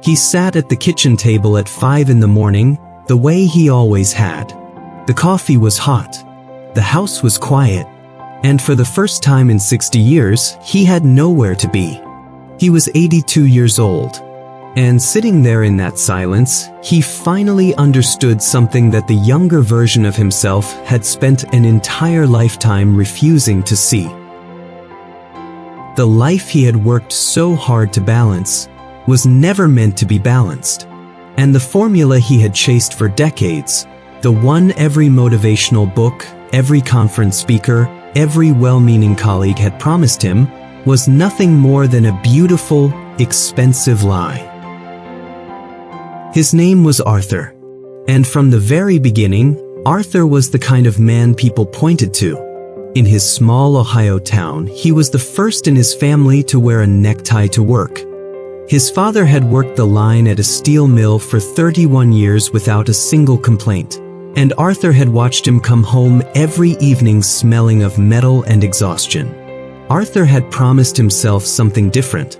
He sat at the kitchen table at 5 in the morning, the way he always had. The coffee was hot. The house was quiet. And for the first time in 60 years, he had nowhere to be. He was 82 years old. And sitting there in that silence, he finally understood something that the younger version of himself had spent an entire lifetime refusing to see. The life he had worked so hard to balance was never meant to be balanced. And the formula he had chased for decades, the one every motivational book, every conference speaker, every well-meaning colleague had promised him, was nothing more than a beautiful, expensive lie. His name was Arthur. And from the very beginning, Arthur was the kind of man people pointed to. In his small Ohio town, he was the first in his family to wear a necktie to work. His father had worked the line at a steel mill for 31 years without a single complaint, and Arthur had watched him come home every evening smelling of metal and exhaustion. Arthur had promised himself something different.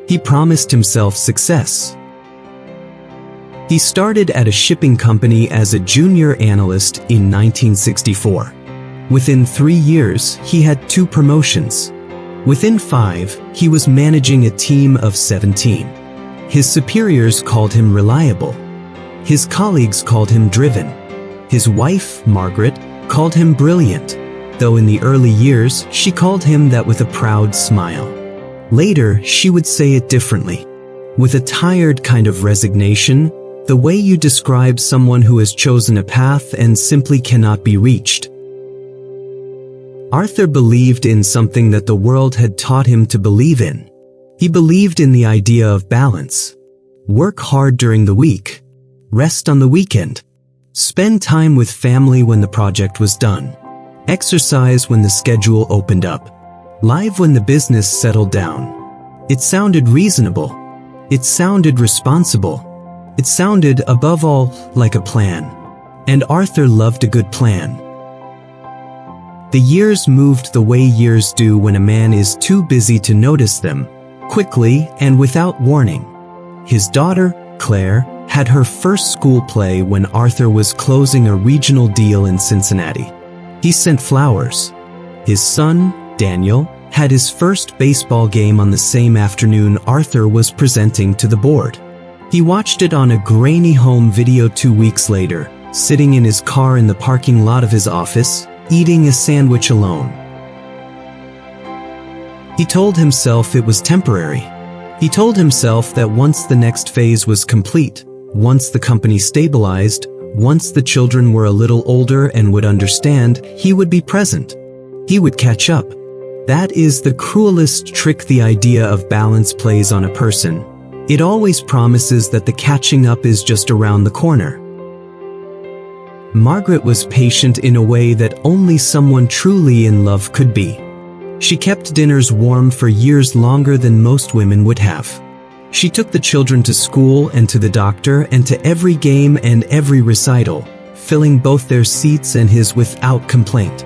He promised himself success. He started at a shipping company as a junior analyst in 1964. Within 3 years, he had 2 promotions. Within 5, he was managing a team of 17. His superiors called him reliable. His colleagues called him driven. His wife, Margaret, called him brilliant, though in the early years, she called him that with a proud smile. Later, she would say it differently, with a tired kind of resignation, the way you describe someone who has chosen a path and simply cannot be reached. Arthur believed in something that the world had taught him to believe in. He believed in the idea of balance. Work hard during the week. Rest on the weekend. Spend time with family when the project was done. Exercise when the schedule opened up. Live when the business settled down. It sounded reasonable. It sounded responsible. It sounded, above all, like a plan. And Arthur loved a good plan. The years moved the way years do when a man is too busy to notice them, quickly and without warning. His daughter, Claire, had her first school play when Arthur was closing a regional deal in Cincinnati. He sent flowers. His son, Daniel, had his first baseball game on the same afternoon Arthur was presenting to the board. He watched it on a grainy home video 2 weeks later, sitting in his car in the parking lot of his office, eating a sandwich alone. He told himself it was temporary. He told himself that once the next phase was complete, once the company stabilized, once the children were a little older and would understand, he would be present. He would catch up. That is the cruelest trick the idea of balance plays on a person. It always promises that the catching up is just around the corner. Margaret was patient in a way that only someone truly in love could be. She kept dinners warm for years longer than most women would have. She took the children to school and to the doctor and to every game and every recital, filling both their seats and his without complaint.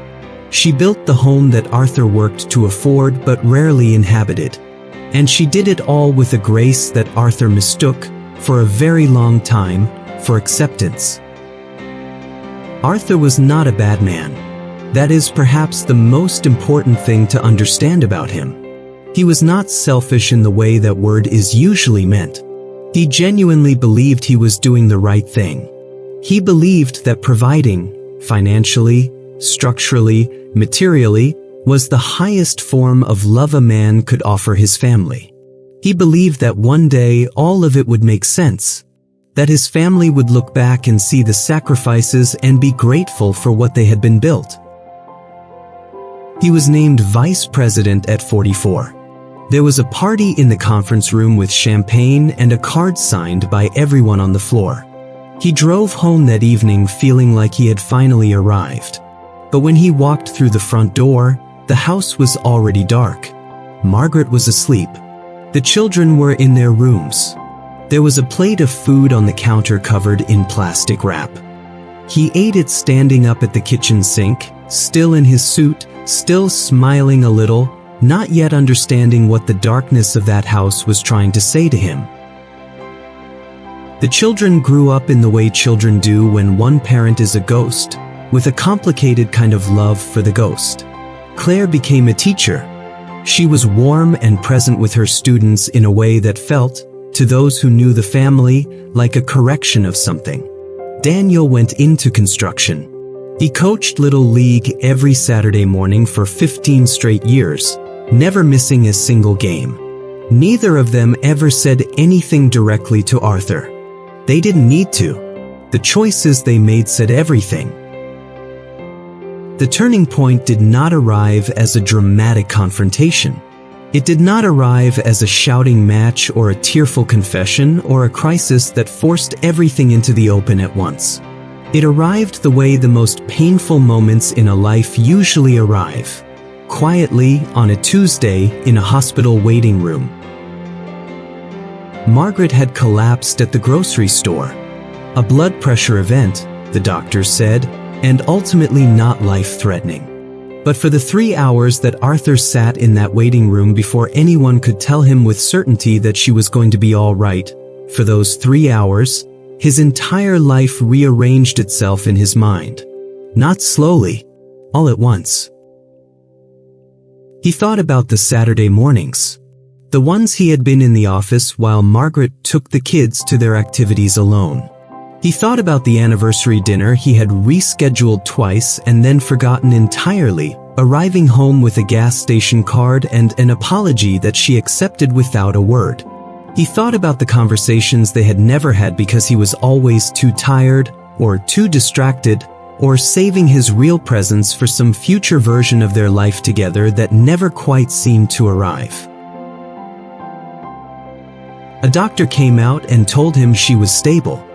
She built the home that Arthur worked to afford but rarely inhabited. And she did it all with a grace that Arthur mistook, for a very long time, for acceptance. Arthur was not a bad man. That is perhaps the most important thing to understand about him. He was not selfish in the way that word is usually meant. He genuinely believed he was doing the right thing. He believed that providing, financially, structurally, materially, was the highest form of love a man could offer his family. He believed that one day all of it would make sense, that his family would look back and see the sacrifices and be grateful for what they had been built. He was named vice president at 44. There was a party in the conference room with champagne and a card signed by everyone on the floor. He drove home that evening feeling like he had finally arrived. But when he walked through the front door, the house was already dark. Margaret was asleep. The children were in their rooms. There was a plate of food on the counter covered in plastic wrap. He ate it standing up at the kitchen sink, still in his suit, still smiling a little, not yet understanding what the darkness of that house was trying to say to him. The children grew up in the way children do when one parent is a ghost, with a complicated kind of love for the ghost. Claire became a teacher. She was warm and present with her students in a way that felt, to those who knew the family, like a correction of something. Daniel went into construction. He coached Little League every Saturday morning for 15 straight years, never missing a single game. Neither of them ever said anything directly to Arthur. They didn't need to. The choices they made said everything. The turning point did not arrive as a dramatic confrontation. It did not arrive as a shouting match or a tearful confession or a crisis that forced everything into the open at once. It arrived the way the most painful moments in a life usually arrive, quietly on a Tuesday in a hospital waiting room. Margaret had collapsed at the grocery store. A blood pressure event, the doctors said, and ultimately not life-threatening. But for the 3 hours that Arthur sat in that waiting room before anyone could tell him with certainty that she was going to be all right, for those 3 hours, his entire life rearranged itself in his mind. Not slowly, all at once. He thought about the Saturday mornings, the ones he had been in the office while Margaret took the kids to their activities alone. He thought about the anniversary dinner he had rescheduled twice and then forgotten entirely, arriving home with a gas station card and an apology that she accepted without a word. He thought about the conversations they had never had because he was always too tired, or too distracted, or saving his real presence for some future version of their life together that never quite seemed to arrive. A doctor came out and told him she was stable.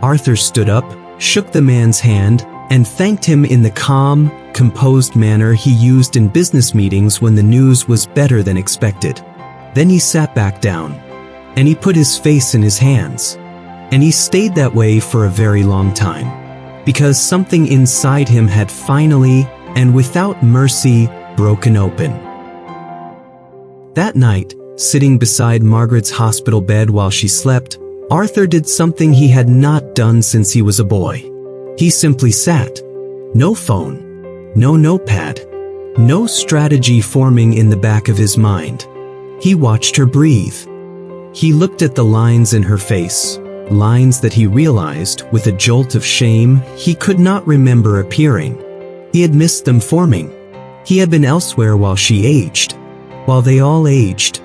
Arthur stood up, shook the man's hand, and thanked him in the calm, composed manner he used in business meetings when the news was better than expected. Then he sat back down. And he put his face in his hands. And he stayed that way for a very long time. Because something inside him had finally, and without mercy, broken open. That night, sitting beside Margaret's hospital bed while she slept, Arthur did something he had not done since he was a boy. He simply sat. No phone. No notepad. No strategy forming in the back of his mind. He watched her breathe. He looked at the lines in her face, lines that he realized, with a jolt of shame, he could not remember appearing. He had missed them forming. He had been elsewhere while she aged. While they all aged.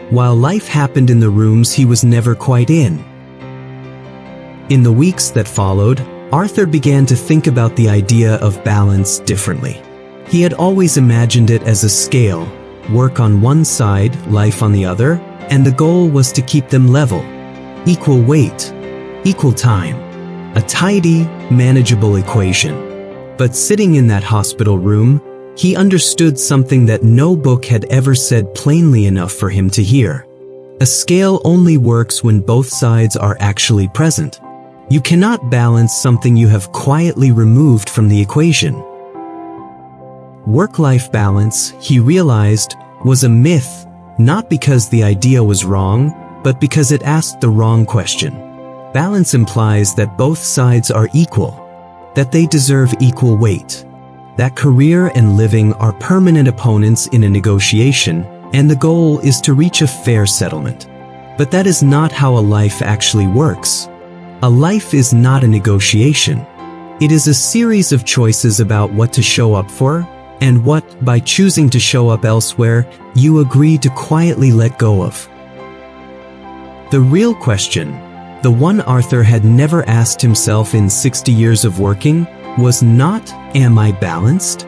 While life happened in the rooms he was never quite in. In the weeks that followed, Arthur began to think about the idea of balance differently. He had always imagined it as a scale, work on one side, life on the other, and the goal was to keep them level, equal weight, equal time, a tidy, manageable equation. But sitting in that hospital room, he understood something that no book had ever said plainly enough for him to hear. A scale only works when both sides are actually present. You cannot balance something you have quietly removed from the equation. Work-life balance, he realized, was a myth, not because the idea was wrong, but because it asked the wrong question. Balance implies that both sides are equal, that they deserve equal weight, that career and living are permanent opponents in a negotiation, and the goal is to reach a fair settlement. But that is not how a life actually works. A life is not a negotiation. It is a series of choices about what to show up for, and what, by choosing to show up elsewhere, you agree to quietly let go of. The real question, the one Arthur had never asked himself in 60 years of working, was not, am I balanced?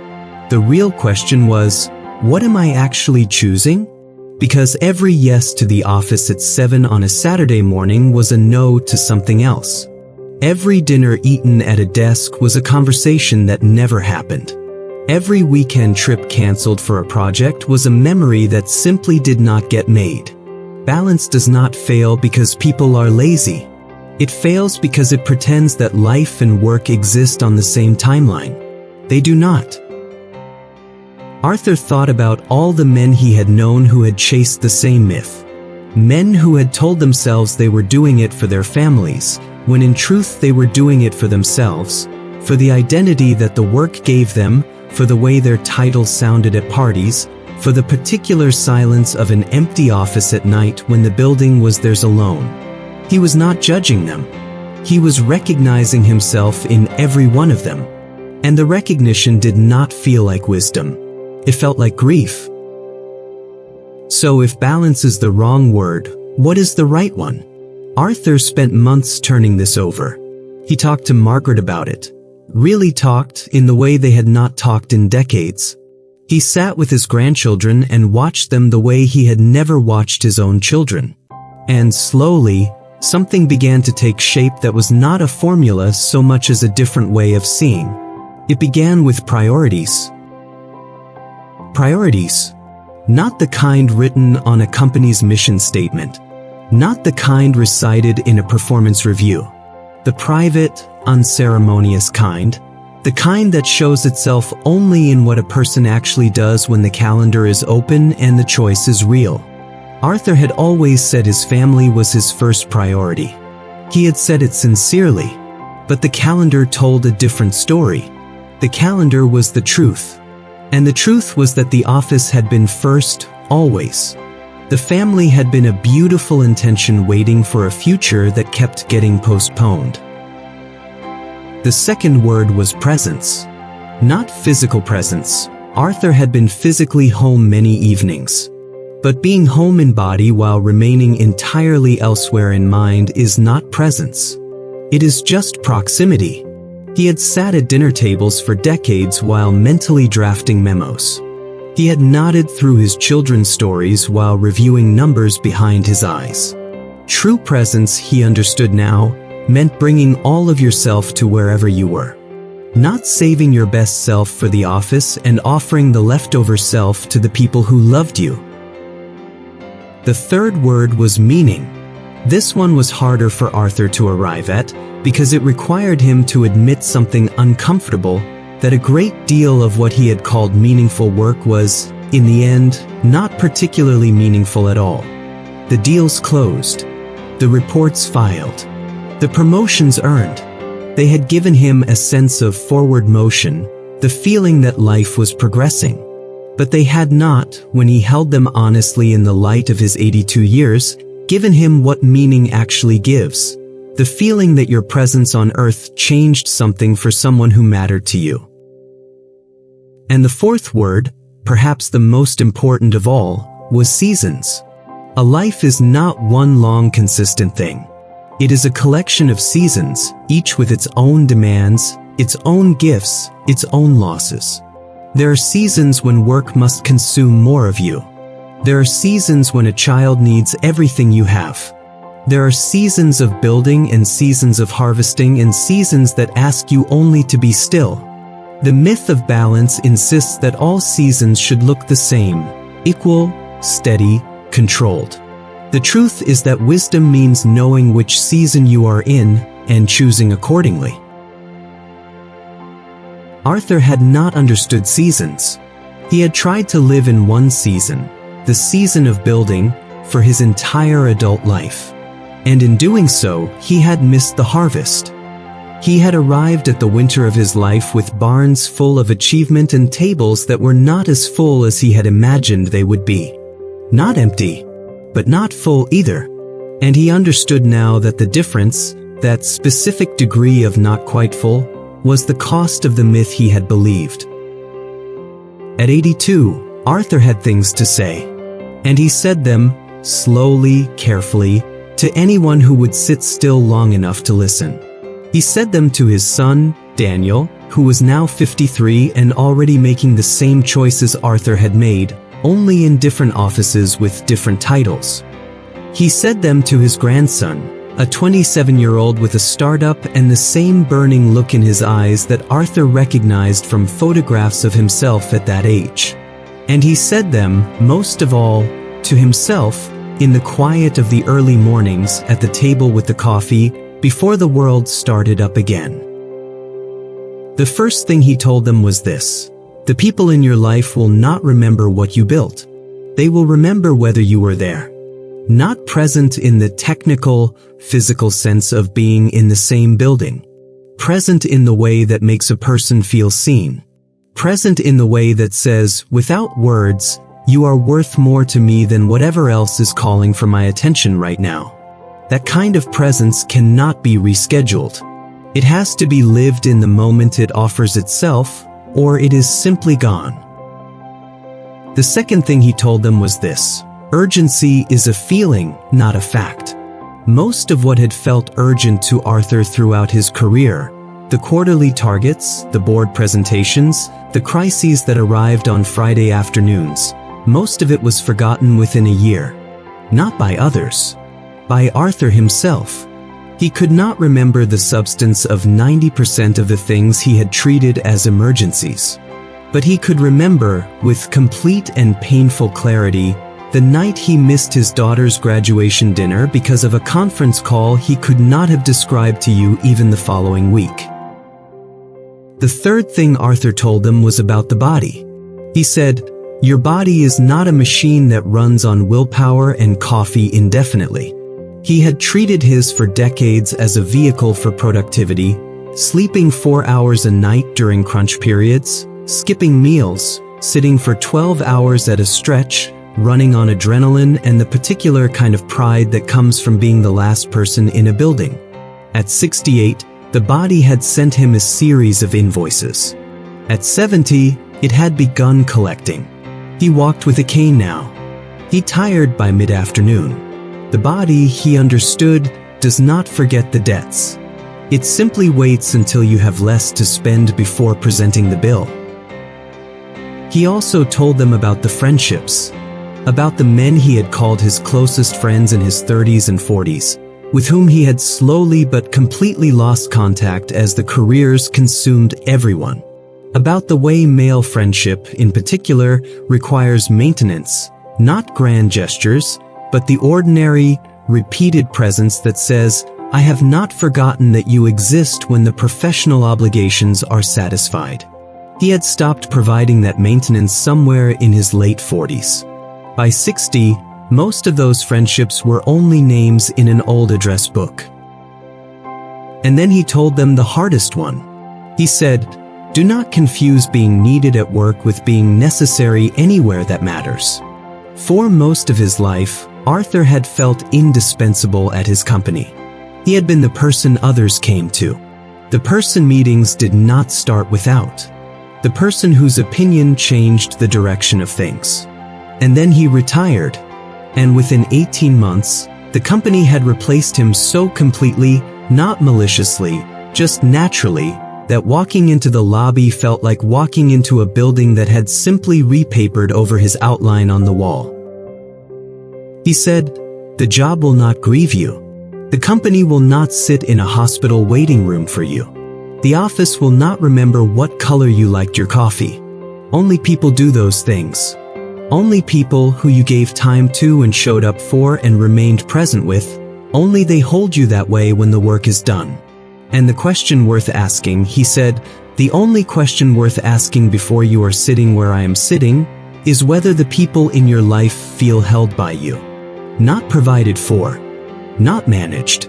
The real question was, what am I actually choosing? Because every yes to the office at 7 on a Saturday morning was a no to something else. Every dinner eaten at a desk was a conversation that never happened. Every weekend trip canceled for a project was a memory that simply did not get made. Balance does not fail because people are lazy. It fails because it pretends that life and work exist on the same timeline. They do not. Arthur thought about all the men he had known who had chased the same myth. Men who had told themselves they were doing it for their families, when in truth they were doing it for themselves, for the identity that the work gave them, for the way their titles sounded at parties, for the particular silence of an empty office at night when the building was theirs alone. He was not judging them. He was recognizing himself in every one of them. And the recognition did not feel like wisdom. It felt like grief. So if balance is the wrong word, what is the right one? Arthur spent months turning this over. He talked to Margaret about it. Really talked in the way they had not talked in decades. He sat with his grandchildren and watched them the way he had never watched his own children. And slowly, something began to take shape that was not a formula so much as a different way of seeing. It began with priorities. Priorities. Not the kind written on a company's mission statement. Not the kind recited in a performance review. The private, unceremonious kind. The kind that shows itself only in what a person actually does when the calendar is open and the choice is real. Arthur had always said his family was his first priority. He had said it sincerely. But the calendar told a different story. The calendar was the truth. And the truth was that the office had been first, always. The family had been a beautiful intention waiting for a future that kept getting postponed. The second word was presence. Not physical presence. Arthur had been physically home many evenings. But being home in body while remaining entirely elsewhere in mind is not presence. It is just proximity. He had sat at dinner tables for decades while mentally drafting memos. He had nodded through his children's stories while reviewing numbers behind his eyes. True presence, he understood now, meant bringing all of yourself to wherever you were. Not saving your best self for the office and offering the leftover self to the people who loved you. The third word was meaning. This one was harder for Arthur to arrive at because it required him to admit something uncomfortable, that a great deal of what he had called meaningful work was, in the end, not particularly meaningful at all. The deals closed. The reports filed. The promotions earned. They had given him a sense of forward motion, the feeling that life was progressing. But they had not, when he held them honestly in the light of his 82 years, given him what meaning actually gives. The feeling that your presence on earth changed something for someone who mattered to you. And the fourth word, perhaps the most important of all, was seasons. A life is not one long consistent thing. It is a collection of seasons, each with its own demands, its own gifts, its own losses. There are seasons when work must consume more of you. There are seasons when a child needs everything you have. There are seasons of building and seasons of harvesting and seasons that ask you only to be still. The myth of balance insists that all seasons should look the same, equal, steady, controlled. The truth is that wisdom means knowing which season you are in and choosing accordingly. Arthur had not understood seasons. He had tried to live in one season, the season of building, for his entire adult life. And in doing so, he had missed the harvest. He had arrived at the winter of his life with barns full of achievement and tables that were not as full as he had imagined they would be. Not empty, but not full either. And he understood now that the difference, that specific degree of not quite full, was the cost of the myth he had believed. At 82, Arthur had things to say. And he said them, slowly, carefully, to anyone who would sit still long enough to listen. He said them to his son, Daniel, who was now 53 and already making the same choices Arthur had made, only in different offices with different titles. He said them to his grandson, a 27-year-old with a startup and the same burning look in his eyes that Arthur recognized from photographs of himself at that age. And he said them, most of all, to himself, in the quiet of the early mornings at the table with the coffee before the world started up again. The first thing he told them was this: the people in your life will not remember what you built. They will remember whether you were there. Not present in the technical, physical sense of being in the same building. Present in the way that makes a person feel seen. Present in the way that says, without words, you are worth more to me than whatever else is calling for my attention right now. That kind of presence cannot be rescheduled. It has to be lived in the moment it offers itself, or it is simply gone. The second thing he told them was this: urgency is a feeling, not a fact. Most of what had felt urgent to Arthur throughout his career, the quarterly targets, the board presentations, the crises that arrived on Friday afternoons, most of it was forgotten within a year. Not by others. By Arthur himself. He could not remember the substance of 90% of the things he had treated as emergencies. But he could remember, with complete and painful clarity, the night he missed his daughter's graduation dinner because of a conference call he could not have described to you even the following week. The third thing Arthur told them was about the body. He said, "Your body is not a machine that runs on willpower and coffee indefinitely." He had treated his for decades as a vehicle for productivity, sleeping 4 hours a night during crunch periods, skipping meals, sitting for 12 hours at a stretch, running on adrenaline and the particular kind of pride that comes from being the last person in a building. At 68, the body had sent him a series of invoices. At 70, it had begun collecting. He walked with a cane now. He tired by mid-afternoon. The body, he understood, does not forget the debts. It simply waits until you have less to spend before presenting the bill. He also told them about the friendships, about the men he had called his closest friends in his 30s and 40s, with whom he had slowly but completely lost contact as the careers consumed everyone. About the way male friendship, in particular, requires maintenance, not grand gestures, but the ordinary, repeated presence that says, "I have not forgotten that you exist" when the professional obligations are satisfied. He had stopped providing that maintenance somewhere in his late 40s. By 60, most of those friendships were only names in an old address book. And then he told them the hardest one. He said, "Do not confuse being needed at work with being necessary anywhere that matters." For most of his life, Arthur had felt indispensable at his company. He had been the person others came to. The person meetings did not start without. The person whose opinion changed the direction of things. And then he retired. And within 18 months, the company had replaced him so completely, not maliciously, just naturally, that walking into the lobby felt like walking into a building that had simply repapered over his outline on the wall. He said, "The job will not grieve you. The company will not sit in a hospital waiting room for you. The office will not remember what color you liked your coffee. Only people do those things. Only people who you gave time to and showed up for and remained present with, only they hold you that way when the work is done. And the question worth asking," he said, "the only question worth asking before you are sitting where I am sitting, is whether the people in your life feel held by you. Not provided for. Not managed.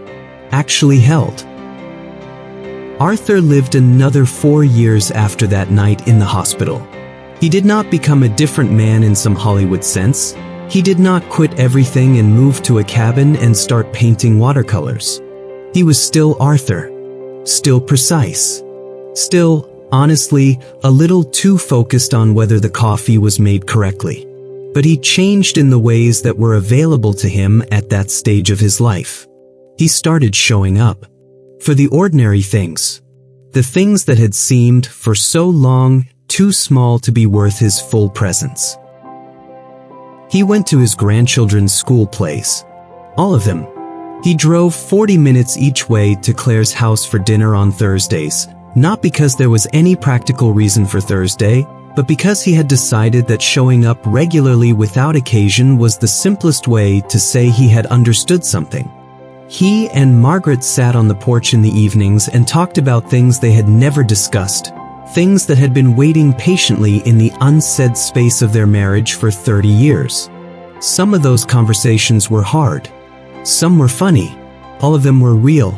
Actually held." Arthur lived another 4 years after that night in the hospital. He did not become a different man in some Hollywood sense. He did not quit everything and move to a cabin and start painting watercolors. He was still Arthur. Still precise. Still, honestly, a little too focused on whether the coffee was made correctly. But he changed in the ways that were available to him at that stage of his life. He started showing up. For the ordinary things. The things that had seemed, for so long, too small to be worth his full presence. He went to his grandchildren's school plays. All of them. He drove 40 minutes each way to Claire's house for dinner on Thursdays, not because there was any practical reason for Thursday, but because he had decided that showing up regularly without occasion was the simplest way to say he had understood something. He and Margaret sat on the porch in the evenings and talked about things they had never discussed, things that had been waiting patiently in the unsaid space of their marriage for 30 years. Some of those conversations were hard. Some were funny. All of them were real.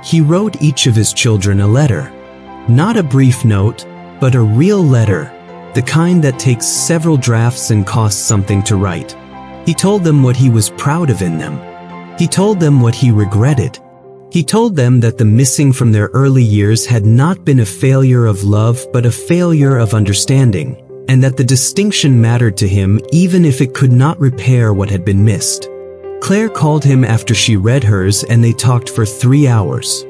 He wrote each of his children a letter. Not a brief note, but a real letter, the kind that takes several drafts and costs something to write. He told them what he was proud of in them. He told them what he regretted. He told them that the missing from their early years had not been a failure of love but a failure of understanding, and that the distinction mattered to him even if it could not repair what had been missed. Claire called him after she read hers and they talked for 3 hours.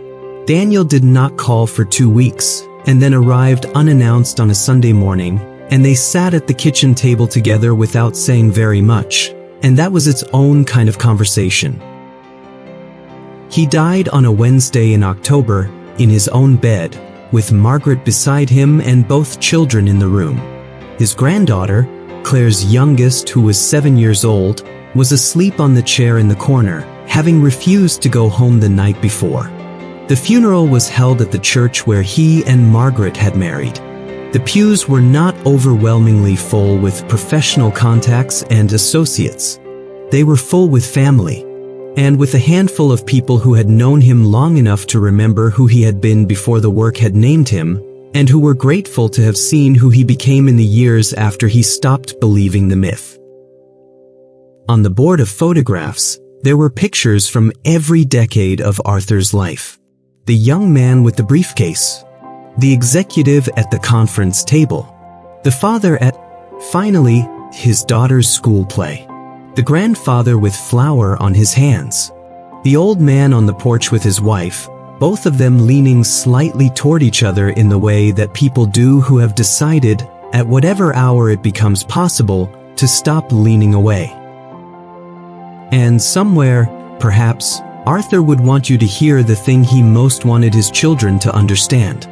Daniel did not call for 2 weeks, and then arrived unannounced on a Sunday morning, and they sat at the kitchen table together without saying very much, and that was its own kind of conversation. He died on a Wednesday in October, in his own bed, with Margaret beside him and both children in the room. His granddaughter, Claire's youngest, who was 7 years old, was asleep on the chair in the corner, having refused to go home the night before. The funeral was held at the church where he and Margaret had married. The pews were not overwhelmingly full with professional contacts and associates. They were full with family, and with a handful of people who had known him long enough to remember who he had been before the work had named him, and who were grateful to have seen who he became in the years after he stopped believing the myth. On the board of photographs, there were pictures from every decade of Arthur's life. The young man with the briefcase, the executive at the conference table, the father at, finally, his daughter's school play, the grandfather with flour on his hands, the old man on the porch with his wife, both of them leaning slightly toward each other in the way that people do who have decided, at whatever hour it becomes possible, to stop leaning away. And somewhere, perhaps, Arthur would want you to hear the thing he most wanted his children to understand.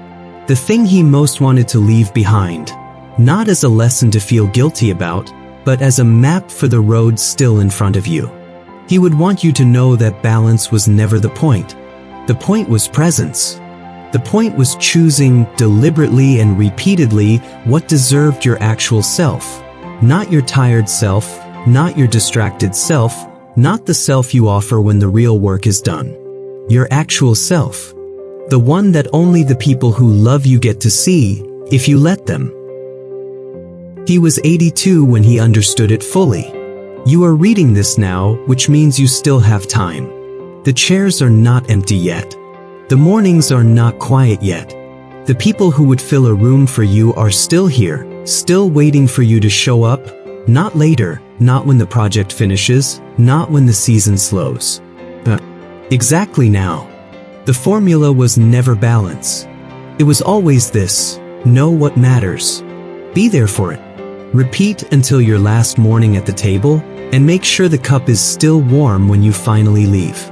The thing he most wanted to leave behind, not as a lesson to feel guilty about, but as a map for the road still in front of you. He would want you to know that balance was never the point. The point was presence. The point was choosing deliberately and repeatedly what deserved your actual self. Not your tired self, not your distracted self, not the self you offer when the real work is done. Your actual self. The one that only the people who love you get to see, if you let them. He was 82 when he understood it fully. You are reading this now, which means you still have time. The chairs are not empty yet. The mornings are not quiet yet. The people who would fill a room for you are still here, still waiting for you to show up, not later, not when the project finishes, not when the season slows. But exactly now. The formula was never balance. It was always this: know what matters. Be there for it. Repeat until your last morning at the table, and make sure the cup is still warm when you finally leave.